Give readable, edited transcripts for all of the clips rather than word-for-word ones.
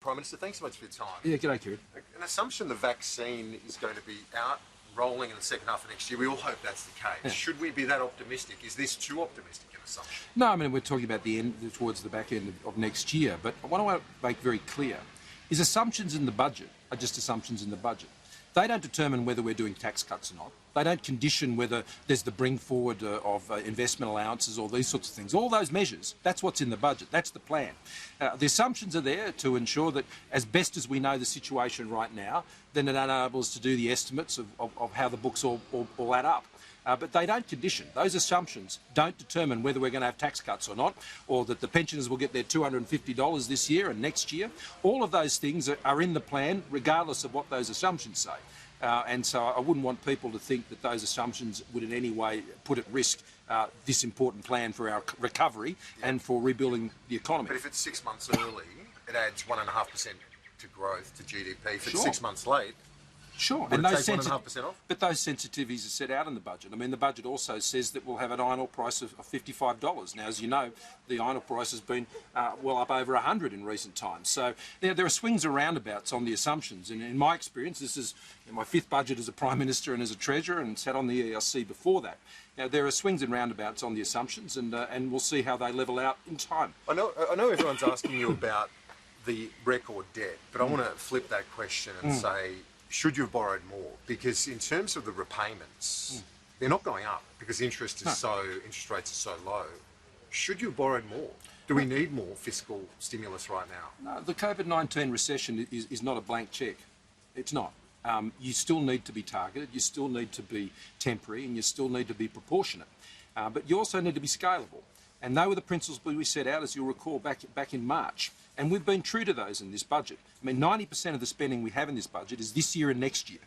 Prime Minister, thanks so much for your time. Yeah, g'day, Kieran. An assumption the vaccine is going to be out, rolling in the second half of next year. We all hope that's the case. Yeah. Should we be that optimistic? Is this too optimistic an assumption? No, I mean, we're talking about the end, towards the back end of next year, but what I want to make very clear is assumptions in the budget are just assumptions in the budget. They don't determine whether we're doing tax cuts or not. They don't condition whether there's the bring forward of investment allowances or these sorts of things. All those measures, that's what's in the budget. That's the plan. The assumptions are there to ensure that as best as we know the situation right now, then it enables us to do the estimates of how the books all add up. But they don't condition. Those assumptions don't determine whether we're going to have tax cuts or not, or that the pensioners will get their $250 this year and next year. All of those things are in the plan, regardless of what those assumptions say. And so I wouldn't want people to think that those assumptions would in any way put at risk this important plan for our recovery and for rebuilding the economy. But if it's 6 months early, it adds 1.5% to growth, to GDP. If it's 6 months late, sure, and those 1.5% off? But those sensitivities are set out in the budget. I mean, the budget also says that we'll have an iron ore price of $55. Now, as you know, the iron ore price has been well up over 100 in recent times. So there are swings and roundabouts on the assumptions. And in my experience, this is my fifth budget as a Prime Minister and as a Treasurer, and sat on the ELC before that. Now, there are swings and roundabouts on the assumptions, and we'll see how they level out in time. I know everyone's asking you about the record debt, but I want to flip that question and say, should you have borrowed more? Because in terms of the repayments, they're not going up because interest rates are so low. Should you have borrowed more? Do we need more fiscal stimulus right now? No, the COVID-19 recession is not a blank cheque. It's not. You still need to be targeted, you still need to be temporary, and you still need to be proportionate. But you also need to be scalable. And they were the principles we set out, as you'll recall, back in March. And we've been true to those in this budget. I mean, 90% of the spending we have in this budget is this year and next year.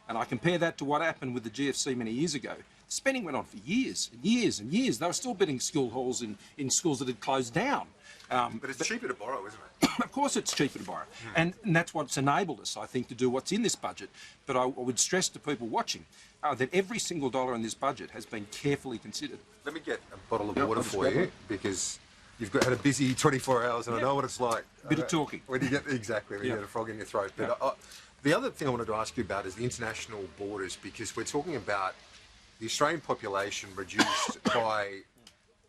And I compare that to what happened with the GFC many years ago. The spending went on for years and years and years. They were still building school halls in schools that had closed down. But it's cheaper to borrow, isn't it? Of course it's cheaper to borrow. And that's what's enabled us, I think, to do what's in this budget. But I would stress to people watching that every single dollar in this budget has been carefully considered. Let me get a bottle of water for you, because you've had a busy 24 hours, and I know what it's like. Bit of talking. When you get you get a frog in your throat. But the other thing I wanted to ask you about is the international borders, because we're talking about the Australian population reduced by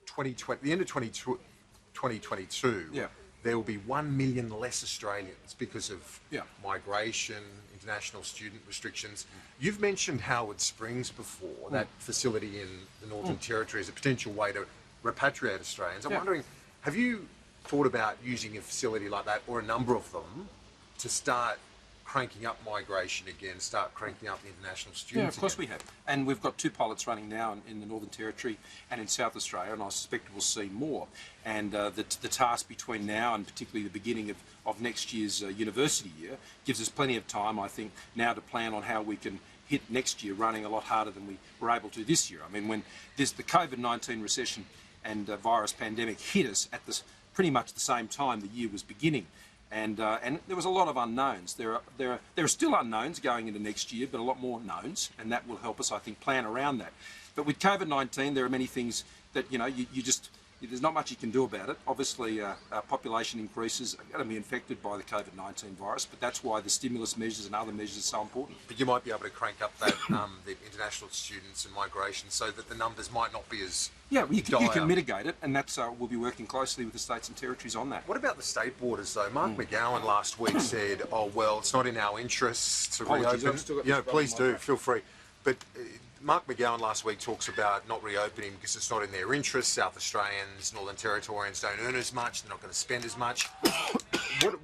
2020, the end of 2022. There will be 1 million less Australians because of migration, international student restrictions. You've mentioned Howard Springs before, that facility in the Northern Territory, as a potential way to repatriate Australians. I'm wondering, have you thought about using a facility like that, or a number of them, to start cranking up migration again, start cranking up the international students? Yeah, of course we have. And we've got 2 pilots running now in the Northern Territory and in South Australia, and I suspect we'll see more. And the task between now and particularly the beginning of next year's university year gives us plenty of time, I think, now to plan on how we can hit next year running a lot harder than we were able to this year. I mean, when the COVID-19 recession and virus pandemic hit us at pretty much the same time the year was beginning. And there was a lot of unknowns. There are still unknowns going into next year, but a lot more knowns, and that will help us, I think, plan around that. But with COVID-19, there are many things that, there's not much you can do about it. Obviously, our population increases are going to be infected by the COVID-19 virus, but that's why the stimulus measures and other measures are so important. But you might be able to crank up that the international students and migration so that the numbers might not be as you can mitigate it, and that's we'll be working closely with the states and territories on that. What about the state borders, though? Mark McGowan last week said, "Oh well, it's not in our interests to reopen." Please do, feel free. But Mark McGowan last week talks about not reopening because it's not in their interests. South Australians, Northern Territorians don't earn as much. They're not going to spend as much.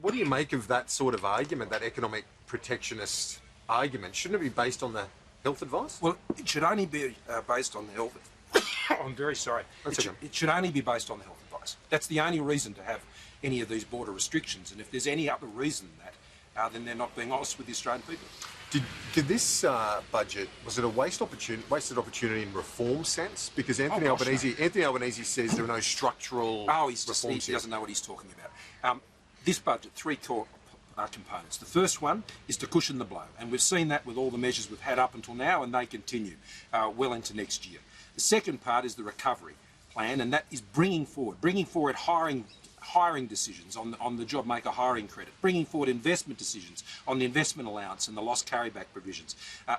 What do you make of that sort of argument, that economic protectionist argument? Shouldn't it be based on the health advice? Well, it should only be based on the health advice. I'm very sorry. It should only be based on the health advice. That's the only reason to have any of these border restrictions. And if there's any other reason than that, then they're not being honest with the Australian people. Did this budget, was it a wasted opportunity in reform sense? Because Anthony Albanese says there are no structural reforms. He doesn't know what he's talking about. This budget, 3 core components. The first one is to cushion the blow, and we've seen that with all the measures we've had up until now, and they continue well into next year. The second part is the recovery plan, and that is bringing forward hiring hiring decisions on the job maker hiring credit, bringing forward investment decisions on the investment allowance and the loss carryback provisions,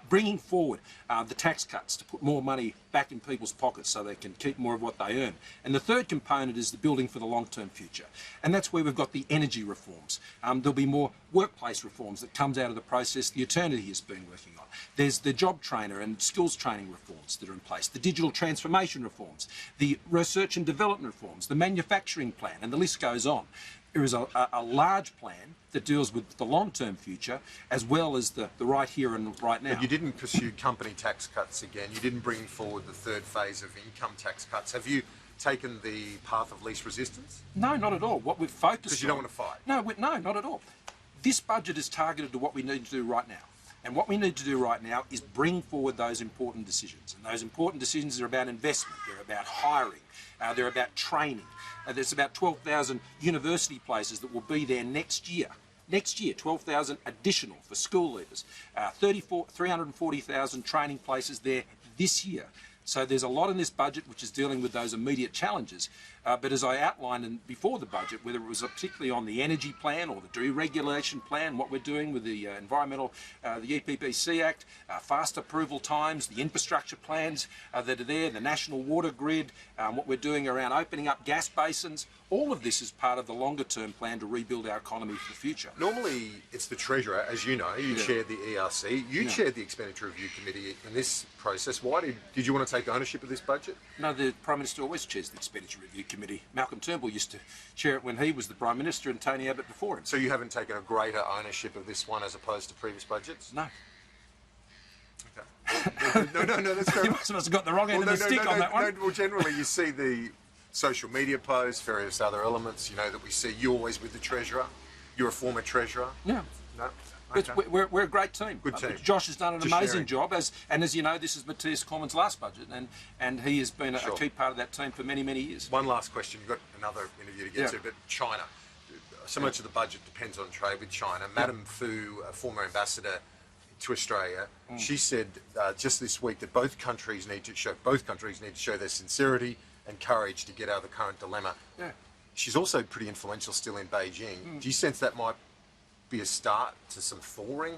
bringing forward the tax cuts to put more money back in people's pockets so they can keep more of what they earn. And the third component is the building for the long-term future. And that's where we've got the energy reforms. There'll be more workplace reforms that comes out of the process the Eternity has been working on. There's the job trainer and skills training reforms that are in place, the digital transformation reforms, the research and development reforms, the manufacturing plan, and the list goes on. There is a large plan that deals with the long-term future as well as the right here and right now. But you didn't pursue company tax cuts again. You didn't bring forward the third phase of income tax cuts. Have you taken the path of least resistance? No, not at all. What we've focused on... Because you don't want to fight? No, no, not at all. This budget is targeted to what we need to do right now. And what we need to do right now is bring forward those important decisions. And those important decisions are about investment, they're about hiring, they're about training. There's about 12,000 university places that will be there next year. Next year, 12,000 additional for school leavers. 340,000 training places there this year. So there's a lot in this budget which is dealing with those immediate challenges. But as I outlined before the budget, whether it was particularly on the energy plan or the deregulation plan, what we're doing with the environmental, the EPBC Act, fast approval times, the infrastructure plans that are there, the national water grid, what we're doing around opening up gas basins, all of this is part of the longer term plan to rebuild our economy for the future. Normally it's the Treasurer, as you know, you chaired the ERC, you chaired the Expenditure Review Committee in this process. Why did you want to take ownership of this budget? No, the Prime Minister always chairs the Expenditure Review Committee. Malcolm Turnbull used to chair it when he was the Prime Minister and Tony Abbott before him. So you haven't taken a greater ownership of this one as opposed to previous budgets? No. Okay. No, that's fair. You must have got the wrong end of the stick on that one. Well, generally you see the social media posts, various other elements, you know, that we see. You always with the Treasurer. You're a former Treasurer. Yeah. No? Okay. We're a great team. Good team. Josh has done an amazing sharing. job, as you know, this is Matthias Cormann's last budget, and he has been a key part of that team for many, many years. One last question. You've got another interview to get to, but China. So much of the budget depends on trade with China. Madame Fu, a former ambassador to Australia, she said just this week that both countries need to show their sincerity and courage to get out of the current dilemma. Yeah. She's also pretty influential still in Beijing. Do you sense that might be a start to some thawing?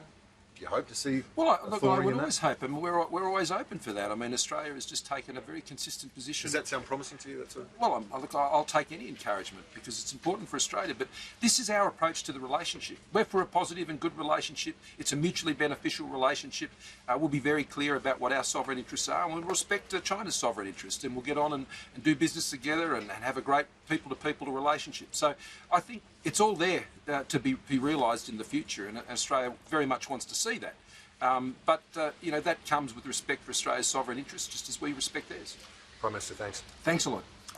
Do you hope to see? Well, look, I would always hope, and we're always open for that. I mean, Australia has just taken a very consistent position. Does that sound promising to you? That's Well, I'll take any encouragement because it's important for Australia. But this is our approach to the relationship. We're for a positive and good relationship. It's a mutually beneficial relationship. We'll be very clear about what our sovereign interests are, and we'll respect China's sovereign interest, and we'll get on and do business together and have a great people-to-people relationship. So I think it's all there to be realised in the future, and Australia very much wants to see that. But you know, that comes with respect for Australia's sovereign interests, just as we respect theirs. Prime Minister, thanks. Thanks a lot.